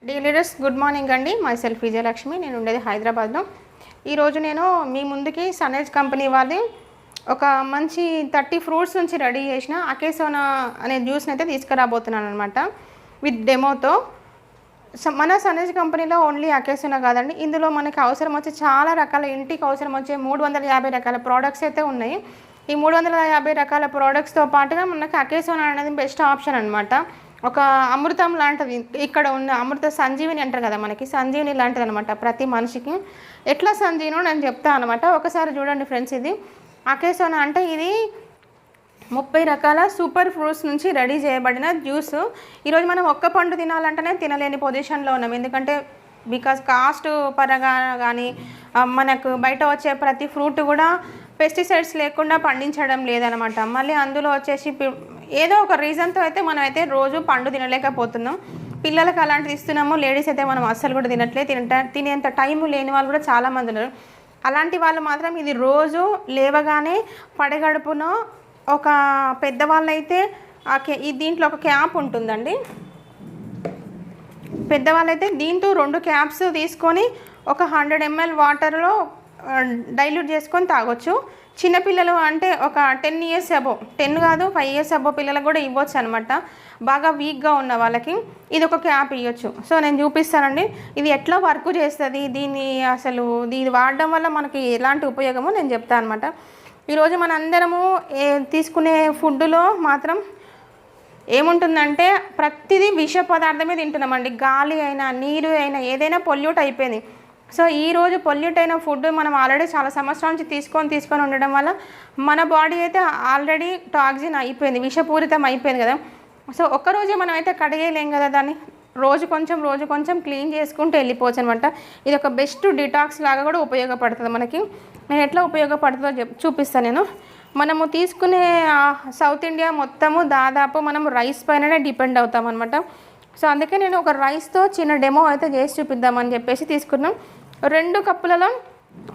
Dear leaders good morning అండి. My self Vijayalakshmi. నేను ఉండేది హైదరాబాద్లో. ఈరోజు నేను మీ ముందుకి సనేజ్ కంపెనీ వాళ్ళది ఒక మంచి 30 ఫ్రూట్స్ నుంచి రెడీ చేసిన అకేసోనా అనే జ్యూస్ని అయితే తీసుకురాబోతున్నాను అనమాట విత్ డెమోతో. మన సనేజ్ కంపెనీలో ఓన్లీ అకేసోనా కాదండి, ఇందులో మనకి అవసరం వచ్చే చాలా రకాల ఇంటికి అవసరం వచ్చే 350 రకాల ప్రోడక్ట్స్ అయితే ఉన్నాయి. ఈ 350 రకాల ప్రోడక్ట్స్తో పాటుగా మనకి అకేసోనా అనేది బెస్ట్ ఆప్షన్ అనమాట. ఒక అమృతం లాంటిది, ఇక్కడ ఉన్న అమృత సంజీవిని అంటారు కదా, మనకి సంజీవిని లాంటిది అనమాట ప్రతి మనిషికి. ఎట్లా సంజీవినో నేను చెప్తాను అనమాట. ఒకసారి చూడండి ఫ్రెండ్స్, ఇది అకేసోనా అంటే ఇది 30 రకాల సూపర్ ఫ్రూట్స్ నుంచి రెడీ చేయబడిన జ్యూస్. ఈరోజు మనం ఒక్క పండు తినాలంటేనే తినలేని పొజిషన్లో ఉన్నాం, ఎందుకంటే బికాజ్ కాస్ట్ పరంగా కానీ మనకు బయట వచ్చే ప్రతి ఫ్రూట్ కూడా పెస్టిసైడ్స్ లేకుండా పండించడం లేదనమాట. మళ్ళీ అందులో వచ్చేసి ఏదో ఒక రీజన్తో అయితే మనం అయితే రోజు పండు తినలేకపోతున్నాం. పిల్లలకు అలాంటిది ఇస్తున్నాము, లేడీస్ అయితే మనం అస్సలు కూడా తినేంత టైం లేని వాళ్ళు కూడా చాలామంది ఉన్నారు. అలాంటి వాళ్ళు మాత్రం ఇది రోజు లేవగానే పడగడుపున ఒక పెద్దవాళ్ళు అయితే దీంట్లో ఒక క్యాప్ ఉంటుందండి. పెద్దవాళ్ళైతే దీంతో 2 క్యాప్స్ తీసుకొని ఒక 100 ml వాటర్లో డైల్యూట్ చేసుకొని తాగొచ్చు. చిన్నపిల్లలు అంటే ఒక 10 years అబోవ్, 10 కాదు 5 years అబోవ్ పిల్లలకు కూడా ఇవ్వచ్చు అనమాట. బాగా వీక్గా ఉన్న వాళ్ళకి ఇది ఒక క్యాప్ ఇవ్వచ్చు. సో నేను చూపిస్తానండి ఇది ఎట్లా వర్క్ చేస్తుంది, దీన్ని వాడడం వల్ల మనకి ఎలాంటి ఉపయోగమో నేను చెప్తాను అనమాట. ఈరోజు మన అందరము తీసుకునే ఫుడ్లో మాత్రం ఏముంటుందంటే ప్రతిదీ విష పదార్థమే తింటున్నామండి. గాలి అయినా నీరు అయినా ఏదైనా పొల్యూట్ అయిపోయింది. సో ఈరోజు పొల్యూట్ అయిన ఫుడ్ మనం ఆల్రెడీ చాలా సంవత్సరాల నుంచి తీసుకొని ఉండడం వల్ల మన బాడీ అయితే ఆల్రెడీ టాక్సిన్ అయిపోయింది, విషపూరితం అయిపోయింది కదా. సో ఒక్కరోజే మనం అయితే కడిగేయలేం కదా దాన్ని, రోజు కొంచెం క్లీన్ చేసుకుంటూ వెళ్ళిపోవచ్చు అనమాట. ఇది ఒక బెస్ట్ డిటాక్స్ లాగా కూడా ఉపయోగపడుతుంది మనకి. నేను ఎట్లా ఉపయోగపడుతుందో చూపిస్తాను నేను. మనము తీసుకునే సౌత్ ఇండియా మొత్తము దాదాపు మనం రైస్ పైననే డిపెండ్ అవుతాం అనమాట. సో అందుకే నేను ఒక రైస్తో చిన్న డెమో అయితే చేసి చూపిద్దామని చెప్పేసి తీసుకున్నాం. 2 కప్పులలో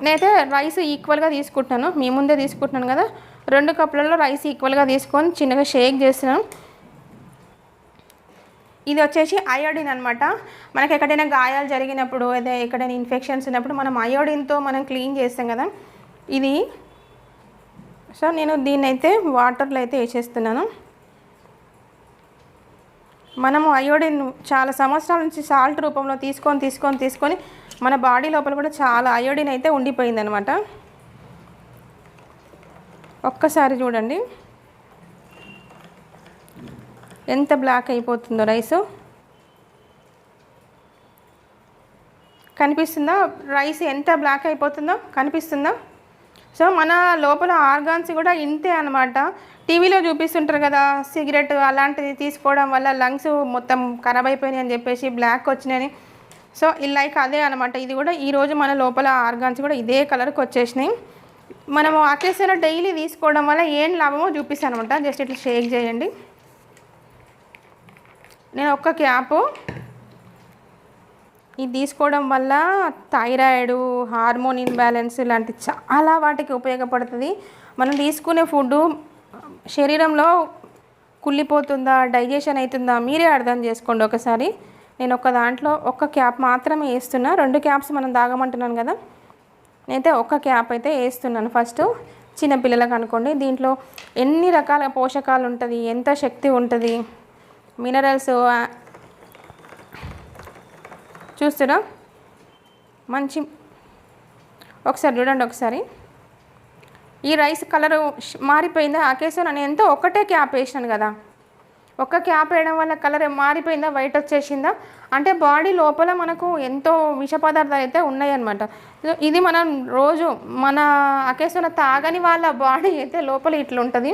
నేనైతే రైస్ ఈక్వల్గా తీసుకుంటున్నాను, మీ ముందే తీసుకుంటున్నాను కదా. 2 కప్పులలో రైస్ ఈక్వల్గా తీసుకొని చిన్నగా షేక్ చేస్తున్నాను. ఇది వచ్చేసి అయోడిన్ అనమాట. మనకి ఎక్కడైనా గాయాలు జరిగినప్పుడు అదే ఎక్కడైనా ఇన్ఫెక్షన్స్ ఉన్నప్పుడు మనం అయోడిన్తో మనం క్లీన్ చేస్తాం కదా ఇది. సో నేను దీన్ని అయితే వాటర్లో అయితే వేసేస్తున్నాను. మనము అయోడిన్ చాలా సంవత్సరాల నుంచి సాల్ట్ రూపంలో తీసుకొని మన బాడీ లోపల కూడా చాలా అయోడిన్ అయితే ఉండిపోయిందనమాట. ఒక్కసారి చూడండి ఎంత బ్లాక్ అయిపోతుందో రైసు. కనిపిస్తుందా రైస్ ఎంత బ్లాక్ అయిపోతుందో, కనిపిస్తుందా? సో మన లోపల ఆర్గాన్స్ కూడా ఇంతే అనమాట. టీవీలో చూపిస్తుంటారు కదా, సిగరెట్ అలాంటిది తీసుకోవడం వల్ల లంగ్స్ మొత్తం ఖరాబ్ అయిపోయినాయి అని చెప్పేసి బ్లాక్ వచ్చినాయని. సో లైక్ అదే అనమాట ఇది కూడా. ఈరోజు మన లోపల ఆర్గాన్స్ కూడా ఇదే కలర్కి వచ్చేసినాయి. మనము అకేసోనా డైలీ తీసుకోవడం వల్ల ఏం లాభమో చూపిస్తాను అనమాట. జస్ట్ ఇట్లా షేక్ చేయండి. నేను ఒక్క క్యాపు ఇది తీసుకోవడం వల్ల థైరాయిడ్, హార్మోన్ ఇన్బ్యాలెన్స్ ఇలాంటి చాలా వాటికి ఉపయోగపడుతుంది. మనం తీసుకునే ఫుడ్ శరీరంలో కుళ్ళిపోతుందా, డైజెషన్ అవుతుందా మీరే అర్థం చేసుకోండి ఒకసారి. నేను ఒక దాంట్లో ఒక్క క్యాప్ మాత్రమే వేస్తున్నా. 2 క్యాప్స్ మనం తాగమంటున్నాను కదా, నేనైతే ఒక్క క్యాప్ అయితే వేస్తున్నాను. ఫస్ట్ చిన్నపిల్లలకు అనుకోండి, దీంట్లో ఎన్ని రకాల పోషకాలు ఉంటుంది, ఎంత శక్తి ఉంటుంది, మినరల్స్ చూస్తున్నా మంచి. ఒకసారి చూడండి, ఒకసారి ఈ రైస్ కలరు మారిపోయిందా? అకేసోనా నేను ఎంతో ఒకటే క్యాప్ వేసినాను కదా, ఒక్క క్యాప్ వేయడం వల్ల కలర్ మారిపోయిందా, వైట్ వచ్చేసిందా? అంటే బాడీ లోపల మనకు ఎంతో విష పదార్థాలు అయితే ఉన్నాయన్నమాట. ఇది మనం రోజు మన అకేసోనా తాగని వాళ్ళ బాడీ అయితే లోపల ఇట్లుంటుంది,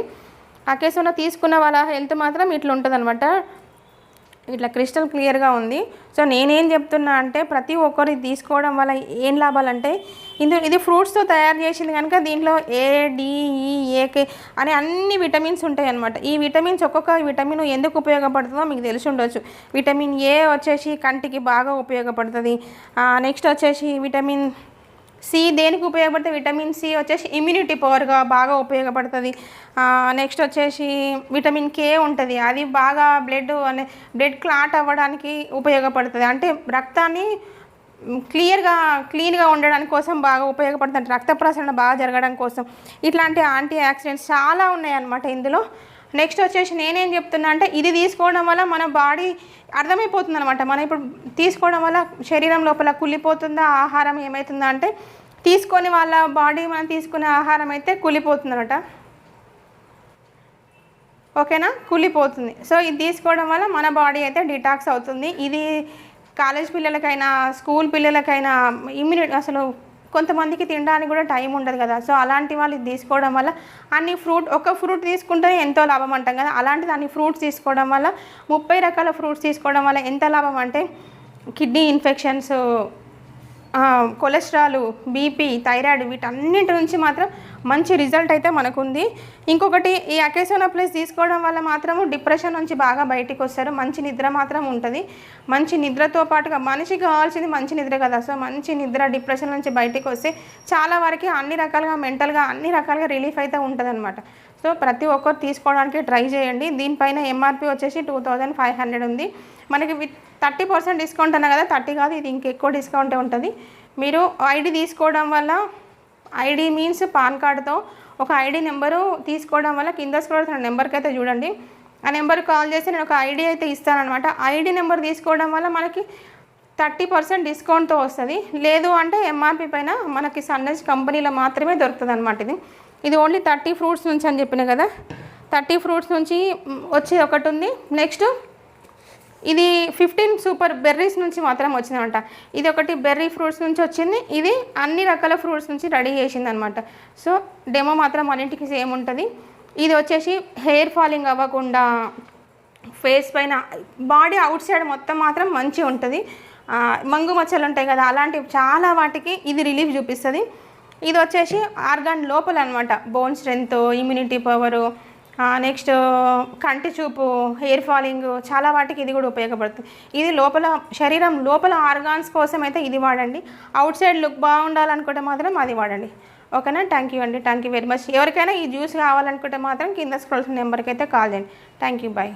అకేసోనా తీసుకున్న వాళ్ళ హెల్త్ మాత్రం ఇట్లుంటుంది అనమాట. ఇట్లా క్రిస్టల్ క్లియర్గా ఉంది. సో నేనేం చెప్తున్నా అంటే ప్రతి ఒక్కరు తీసుకోవడం వల్ల ఏం లాభాలంటే ఇది ఫ్రూట్స్తో తయారు చేసింది కనుక దీంట్లో ADE, AK అనే అన్ని విటమిన్స్ ఉంటాయి అన్నమాట. ఈ విటమిన్స్ ఒక్కొక్క విటమిన్ ఎందుకు ఉపయోగపడుతుందో మీకు తెలిసి ఉండొచ్చు. విటమిన్ A వచ్చేసి కంటికి బాగా ఉపయోగపడుతుంది. నెక్స్ట్ వచ్చేసి విటమిన్ సి దేనికి ఉపయోగపడుతుంది? విటమిన్ సి వచ్చేసి ఇమ్యూనిటీ పవర్గా బాగా ఉపయోగపడుతుంది. నెక్స్ట్ వచ్చేసి విటమిన్ కే ఉంటుంది, అది బాగా బ్లడ్ క్లాట్ అవ్వడానికి ఉపయోగపడుతుంది. అంటే రక్తాన్ని క్లీన్గా ఉండడానికి కోసం బాగా ఉపయోగపడుతుంది, రక్త ప్రసరణ బాగా జరగడం కోసం. ఇట్లాంటి యాంటీ ఆక్సిడెంట్స్ చాలా ఉన్నాయన్నమాట ఇందులో. నెక్స్ట్ వచ్చేసి నేనేం చెప్తున్నా అంటే ఇది తీసుకోవడం వల్ల మన బాడీ అర్థమైపోతుంది అనమాట. మనం ఇప్పుడు తీసుకోవడం వల్ల శరీరం లోపల కుళ్ళిపోతుందా ఆహారం ఏమవుతుందా అంటే, తీసుకొని వాళ్ళ బాడీ మనం తీసుకునే ఆహారం అయితే కుళ్ళిపోతుంది అనమాట. ఓకేనా, కుళ్ళిపోతుంది. సో ఇది తీసుకోవడం వల్ల మన బాడీ అయితే డిటాక్స్ అవుతుంది. ఇది కాలేజ్ పిల్లలకైనా స్కూల్ పిల్లలకైనా ఇమ్యూనిటీ, అసలు కొంతమందికి తినడానికి కూడా టైం ఉండదు కదా. సో అలాంటి వాళ్ళు ఇది తీసుకోవడం వల్ల ఒక ఫ్రూట్ తీసుకుంటే ఎంతో లాభం అంటాం కదా, అలాంటిది అన్ని ఫ్రూట్స్ తీసుకోవడం వల్ల 30 రకాల ఫ్రూట్స్ తీసుకోవడం వల్ల ఎంత లాభం అంటే kidney infections, cholesterol, BP, thyroid వీటన్నిటి నుంచి మాత్రం మంచి రిజల్ట్ అయితే మనకుంది. ఇంకొకటి ఈ అకేసోనా ప్లస్ తీసుకోవడం వల్ల మాత్రము డిప్రెషన్ నుంచి బాగా బయటికి వస్తారు. మంచి నిద్ర మాత్రం ఉంటుంది. మంచి నిద్రతో పాటుగా మనిషికి కావాల్సింది మంచి నిద్ర కదా. సో మంచి నిద్ర, డిప్రెషన్ నుంచి బయటికి వస్తే చాలా వరకు అన్ని రకాలుగా మెంటల్గా అన్ని రకాలుగా రిలీఫ్ అయితే ఉంటుంది అనమాట. సో ప్రతి ఒక్కరు తీసుకోవడానికి ట్రై చేయండి. దీనిపైన ఎంఆర్పి వచ్చేసి 2500 ఉంది. మనకి 30% డిస్కౌంట్ అన్నా కదా, 30 కాదు, ఇది ఇంకెక్కువ డిస్కౌంటే ఉంటుంది. మీరు ఐడి తీసుకోవడం వల్ల, ఐడి మీన్స్ పాన్ కార్డుతో ఒక ఐడి నెంబరు తీసుకోవడం వల్ల కింద స్క్రోల్ అవుతున్న నెంబర్కి అయితే చూడండి, ఆ నెంబర్కి కాల్ చేసి నేను ఒక ఐడి అయితే ఇస్తానమాట. ఐడి నెంబర్ తీసుకోవడం వల్ల మనకి 30% డిస్కౌంట్తో వస్తుంది. లేదు అంటే ఎంఆర్పి పైన మనకి సన్రైజ్ కంపెనీలో మాత్రమే దొరుకుతుంది అనమాట. ఇది ఓన్లీ 30 ఫ్రూట్స్ నుంచి అని చెప్పిన కదా, 30 ఫ్రూట్స్ నుంచి వచ్చే ఒకటి ఉంది. నెక్స్ట్ ఇది 15 సూపర్ బెర్రీస్ నుంచి మాత్రం వచ్చిందనమాట. ఇది ఒకటి బెర్రీ ఫ్రూట్స్ నుంచి వచ్చింది, ఇది అన్ని రకాల ఫ్రూట్స్ నుంచి రెడీ చేసింది అనమాట. సో డెమో మాత్రం అన్నింటికి సేమ్ ఉంటుంది. ఇది వచ్చేసి హెయిర్ ఫాలింగ్ అవ్వకుండా, ఫేస్ పైన, బాడీ అవుట్ సైడ్ మొత్తం మాత్రం మంచిగా ఉంటుంది. మంగు మచ్చలు ఉంటాయి కదా, అలాంటివి చాలా వాటికి ఇది రిలీఫ్ చూపిస్తుంది. ఇది వచ్చేసి ఆర్గాన్ లోపల అనమాట, bone strength, immunity power, next కంటి చూపు, హెయిర్ ఫాలింగ్, చాలా వాటికి ఇది కూడా ఉపయోగపడుతుంది. ఇది శరీరం లోపల ఆర్గాన్స్ కోసం అయితే ఇది వాడండి. అవుట్ సైడ్ లుక్ బాగుండాలనుకుంటే మాత్రం అది వాడండి. ఓకేనా, థ్యాంక్ యూ అండి, థ్యాంక్ యూ వెరీ మచ్. ఎవరికైనా ఈ జ్యూస్ కావాలనుకుంటే మాత్రం కింద స్క్రోల్ నెంబర్కి అయితే కాల్ చేయండి. Thank you, bye.